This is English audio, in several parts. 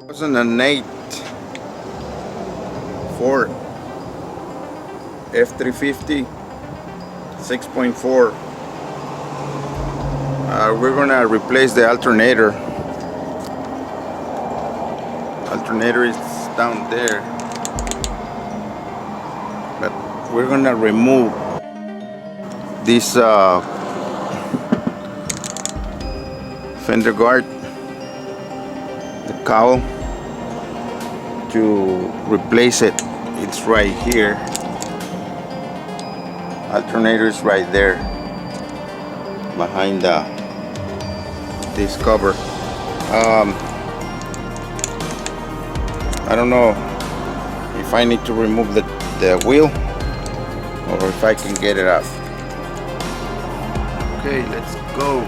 2008 Ford F-350 6.4. We're gonna replace the alternator. Alternator is down there, but we're gonna remove this fender guard, the cowl, to replace it. It's right here. Alternator is right there behind this cover. I don't know if I need to remove the wheel or if I can get it out. Okay, let's go.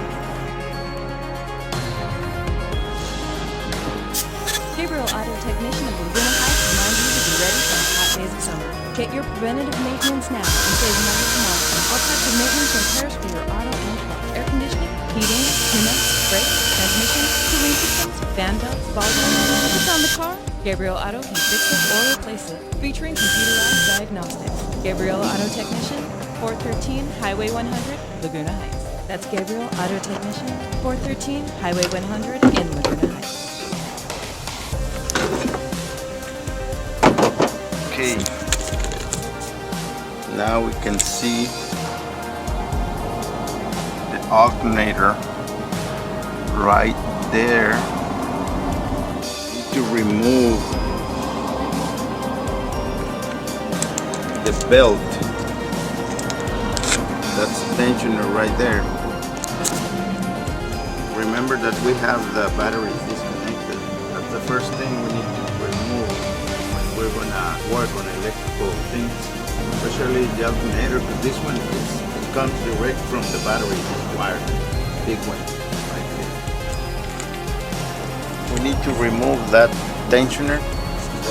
Gabriel Auto Technician of Laguna Heights reminds you to be ready for the hot days of summer. Get your preventative maintenance now and save money tomorrow. All types of maintenance and repairs for your auto and truck. Air conditioning, heating, tune-ups, brakes, transmission, cooling systems, fan belts, ball joints. If it's on the car, Gabriel Auto can fix it or replace it. Featuring computerized diagnostics. Gabriel Auto Technician, 413 Highway 100, Laguna Heights. That's Gabriel Auto Technician, 413 Highway 100 in Laguna Heights. Okay, now we can see the alternator right there. Need to remove the belt. That's the tensioner right there. Remember that we have the batteries disconnected. That's the first thing we need to remove when we're gonna work on electrical things, especially the alternator, because this one it comes direct from the battery, this wire, big one right here. We need to remove that tensioner.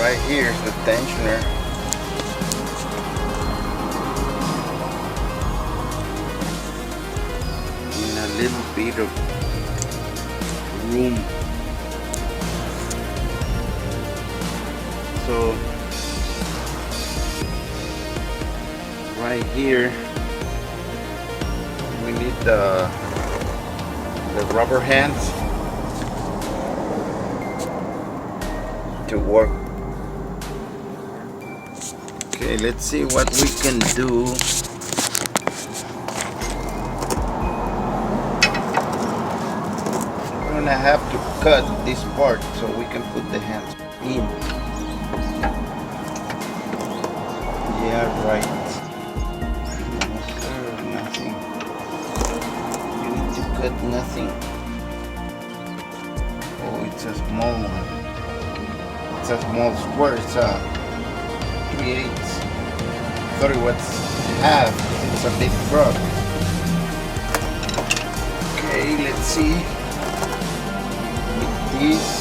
Right here is the tensioner. In a little bit of room. So right here we need the rubber hands to work. Okay, let's see what we can do. We're gonna have to cut this part so we can put the hands in. Yeah, right. No, sir, nothing. You need to cut nothing. Oh, it's a small one. It's a small square. It's a 3/8. Thought it was half. It's a big truck. Okay, let's see. With this.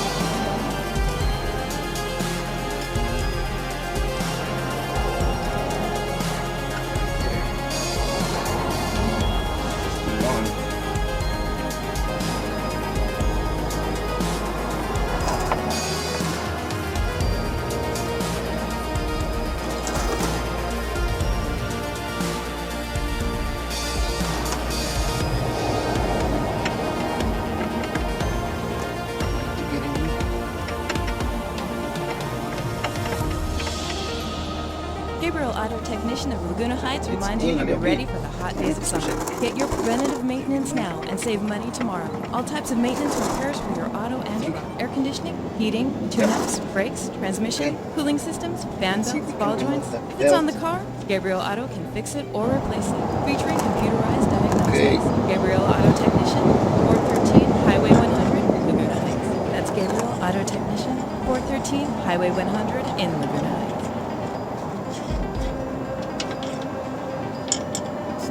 Gabriel Auto Technician of Laguna Heights reminds you to be ready for the hot days of summer. Get your preventative maintenance now and save money tomorrow. All types of maintenance and repairs for your auto and truck. Air conditioning, heating, tune-ups, brakes, transmission, cooling systems, fan belts, ball joints. If it's on the car, Gabriel Auto can fix it or replace it. Featuring computerized diagnostics. Gabriel Auto Technician, 413 Highway 100, Laguna Heights. That's Gabriel Auto Technician, 413 Highway 100 in Laguna Heights.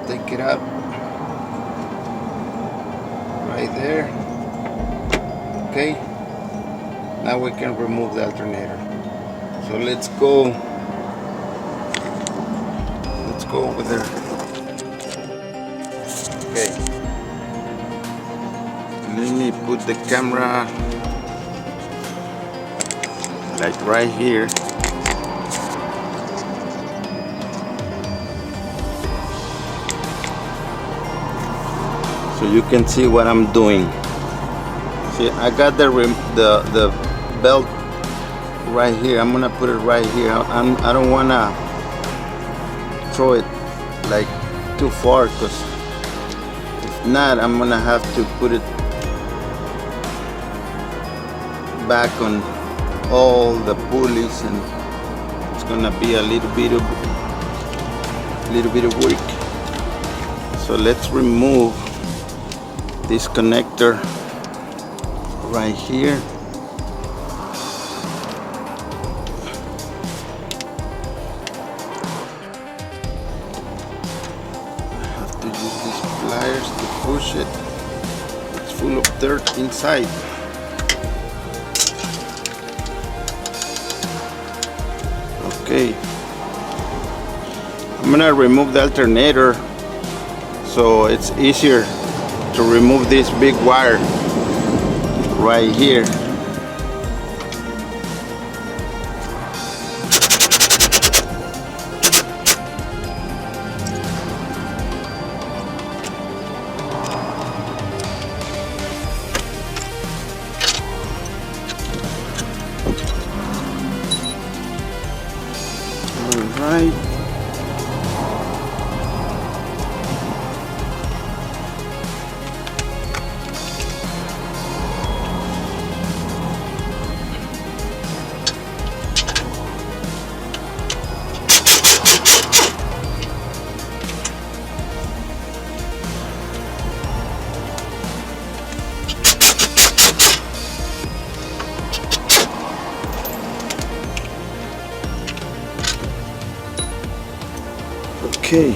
Take it up right there. Okay, now we can remove the alternator. So let's go over there. Okay, let me put the camera like right here. So you can see what I'm doing. See, I got the belt right here. I'm gonna put it right here. I don't wanna throw it like too far, because if not, I'm gonna have to put it back on all the pulleys, and it's gonna be a little bit of work. So let's remove this connector right here. I have to use these pliers to push it. It's full of dirt inside. Okay, I'm gonna remove the alternator so it's easier to remove this big wire right here. All right. Okay.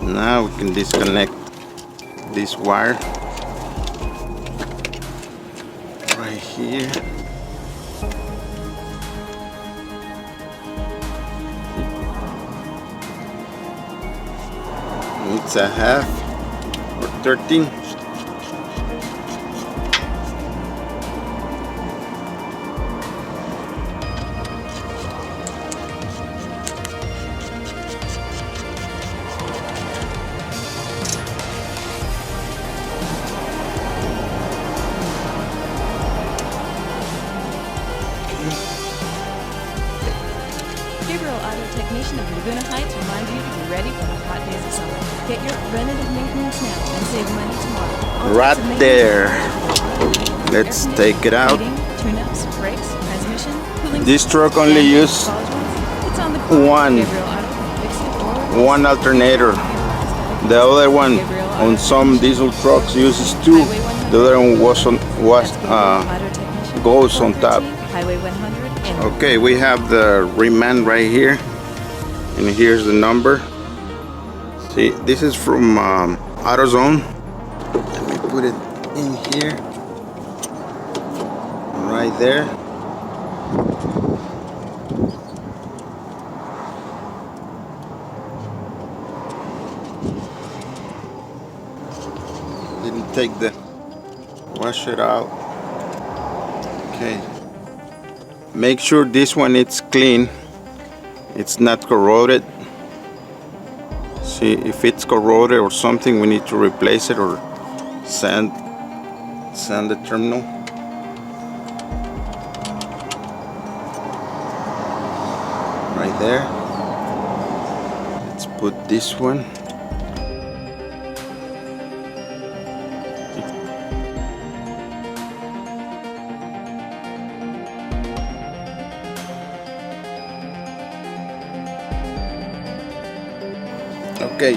Now we can disconnect this wire right here. It's a half or 13. Gabriel Auto Technician of Laguna Heights reminds you to be ready for the hot days of summer. Get your preventative maintenance now and save money tomorrow. All Right types of there. maintenance- Let's air take it out. conditioning, tune-ups, brakes, transmission, cooling This systems, truck only and uses polishments. It's on the car. one- Gabriel Auto can fix it or one alternator. The other one on some diesel trucks uses two. The other one goes on top. Highway 100 and Okay, we have the remand right here, and here's the number. See, this is from AutoZone. Let me put it in here, right there. Didn't take the washer out. Okay. Make sure this one is clean. It's not corroded. See, if it's corroded or something, we need to replace it or sand the terminal. Right there. Let's put this one. Okay,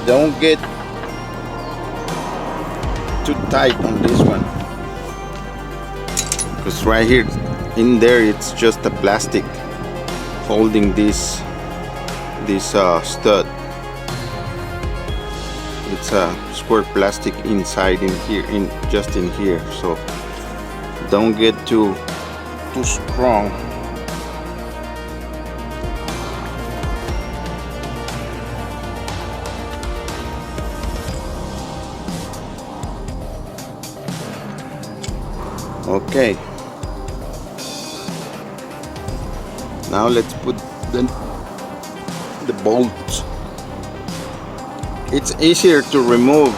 don't get too tight on this one, because right here in there it's just a plastic holding this stud. It's a square plastic inside in here, just in here, so don't get too strong. Okay. Now let's put the bolts. It's easier to remove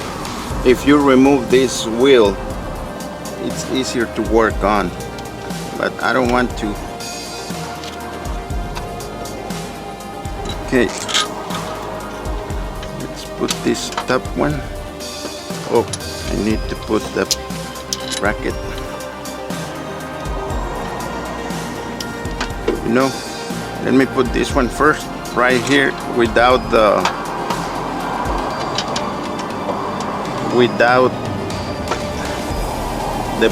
if you remove this wheel. It's easier to work on, but I don't want to. Okay, let's put this top one. Oh, I need to put the bracket. You know, let me put this one first, right here, without the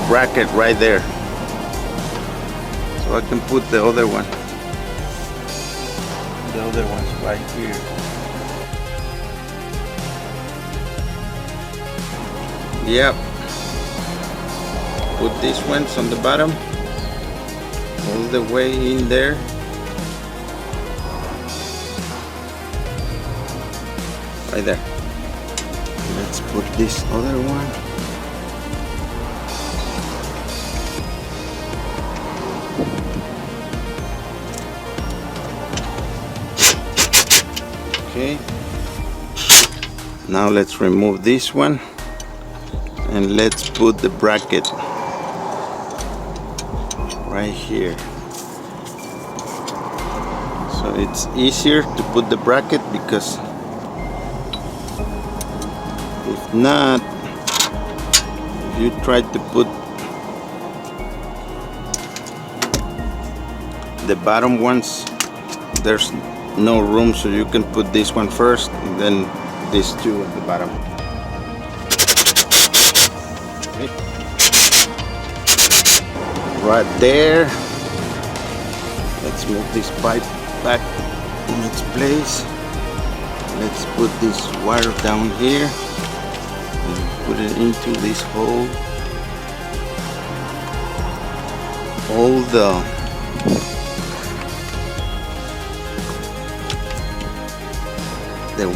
bracket right there, so I can put the other one. The other one's right here. Yep. Put these ones on the bottom, all the way in there. Right there. Let's put this other one. Okay. Now let's remove this one and let's put the bracket right here. So it's easier to put the bracket, because if not, if you try to put the bottom ones, there's no room, so you can put this one first and then these two at the bottom. Okay. Right there. Let's move this pipe back in its place. Let's put this wire down here and put it into this hole. All the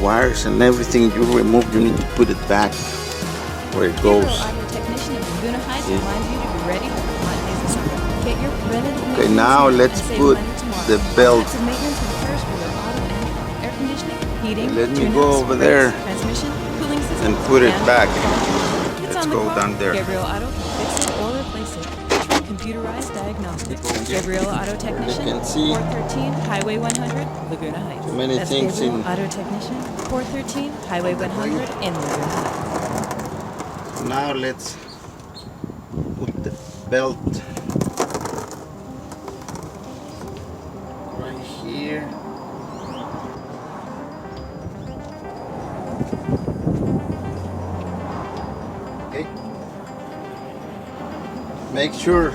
wires and everything you remove, you need to put it back where it goes. Okay, now let's put the belt. Let me go over there and put it back. Let's go down there. Gabriel Auto can fix it or replace it. True computerized diagnostics. Gabriel Auto Technician, 413 Highway 100, Laguna Heights. Many That's things Gabriel in Auto Technician, 413 Highway 100 in Laguna Heights. Now let's put the belt right here. Okay. Make sure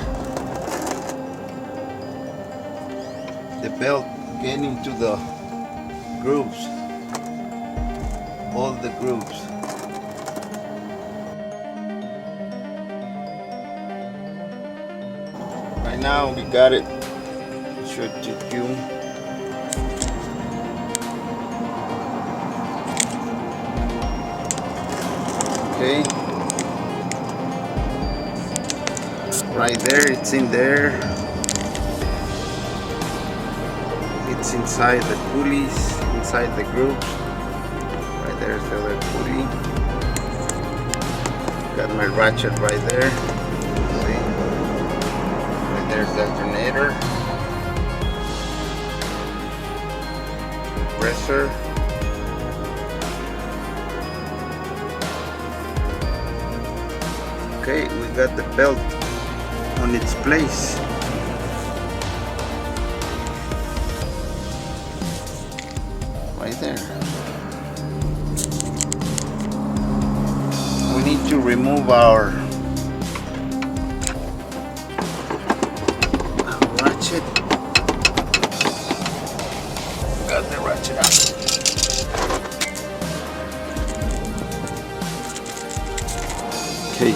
the belt get into the grooves, all the grooves. Right now we got it. Should you? Okay. Right there, it's in there. It's inside the pulleys, inside the grooves. Right there's the other pulley. Got my ratchet right there. See? Right there's the alternator. Compressor. Okay, we got the belt on its place. Right there. We need to remove our ratchet. Got the ratchet out. Okay.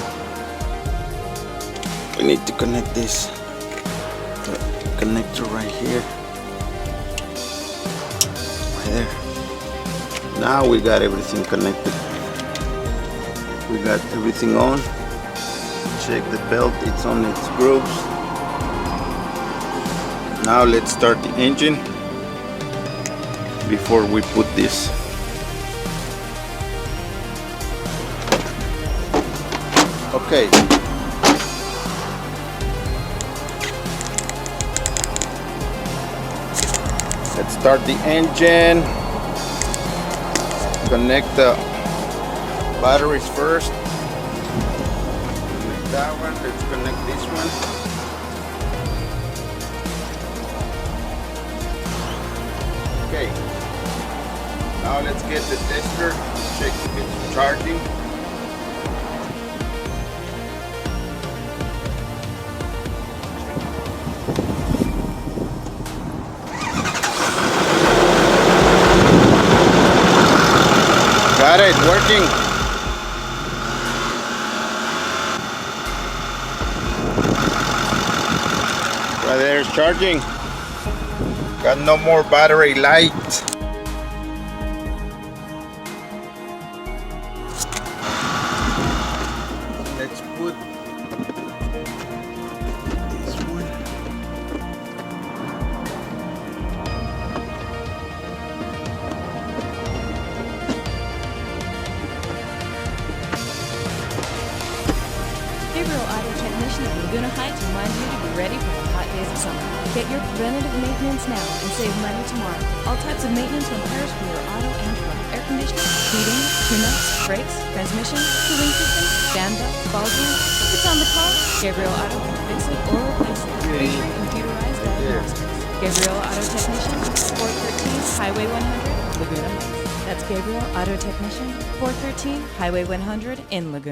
We need to connect this the connector right here, right there. Now we got everything connected. We got everything on. check the belt, it's on its grooves. Now let's start the engine before we put this. Okay. Let's start the engine. Connect the batteries first. Connect that one. Let's connect this one. Okay. Now let's get the tester. Check if it's charging. Got it, working. Right there, it's charging. Got no more battery light. Let's put this one. Gabriel Auto Technician of Laguna Heights reminds you to be ready for the hot days of summer. Get your preventative maintenance now and save money tomorrow. All types of maintenance repairs for your auto and truck. Air conditioning, heating, tune-ups, brakes, transmission, cooling system, stand belt, ball joint. If it's on the car, Gabriel Auto can fix it or replace it. Featuring computerized diagnostics. Gabriel Auto Technician, 413 Highway 100, Laguna Heights. That's Gabriel Auto Technician, 413 Highway 100 in Laguna.